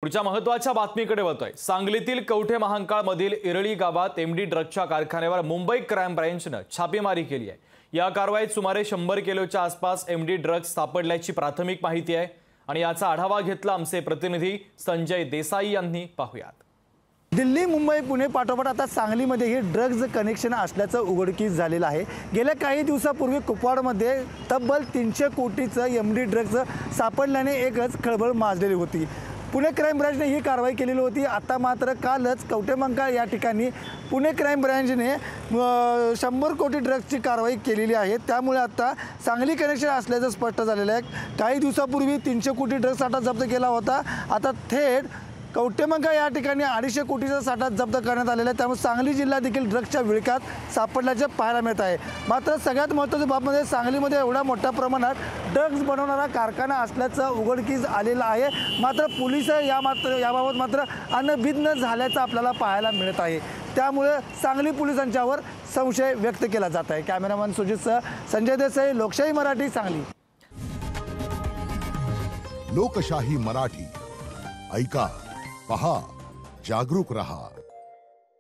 पुढच्या महत्त्वाच्या बातमीकडे वळतोय। सांगलीतील कवठे महांकाळमधील इरळी गावात एमडी ड्रग्जच्या कारखान्यावर मुंबई क्राईम ब्रँचने छापेमारी केली आहे। या कारवाईत सुमारे 100 किलोच्या आसपास एमडी ड्रग्ज सापडल्याची प्राथमिक माहिती आहे आणि याचा आढावा घेतला आमचे प्रतिनिधी संजय देसाई यांनी। पाहूयात। दिल्ली, मुंबई, पुणे पाठोपाठ आता सांगलीमध्ये हे ड्रग्ज कनेक्शन असल्याचं उघडकीस झालेलं आहे। गेल्या काही दिवसापूर्वी कुपवाडमध्ये तब्बल 300 कोटीचं एमडी ड्रग्ज सापडल्याने एकच खळबळ माजलेली होती। पुणे क्राईम ब्रँचने ही कारवाई केलेली होती। आता मात्र कालच कवठे महांकाळ या ठिकाणी पुणे क्राईम ब्रँचने 100 कोटी ड्रग्जची कारवाई केलेली आहे। त्यामुळे आता सांगली कनेक्शन असल्याचं स्पष्ट झालेलं आहे। काही दिवसापूर्वी 300 कोटी ड्रग्ज साठा जप्त केला होता। आता थेट कवठे महांकाळ या ठिकाणी 250 कोटीचा साठा जप्त करण्यात आलेला आहे। त्यामुळे सांगली जिल्हा देखील ड्रग्जच्या विळख्यात सापडल्याचे पाहायला मिळत आहे। मात्र सगळ्यात महत्त्वाची बाब म्हणजे सांगलीमध्ये एवढ्या मोठ्या प्रमाणात ड्रग्ज बनवणारा कारखाना असल्याचं उघडकीस आलेलं आहे। मात्र पोलीस याबाबत मात्र अनभिज्ञ झाल्याचं आपल्याला पाहायला मिळत आहे। त्यामुळे सांगली पोलिसांच्यावर संशय व्यक्त केला जात आहे। कॅमेरामन सुजितसह संजय देसाई, लोकशाही मराठी, सांगली। लोकशाही मराठी ऐका, पहा, जागरूक रहा।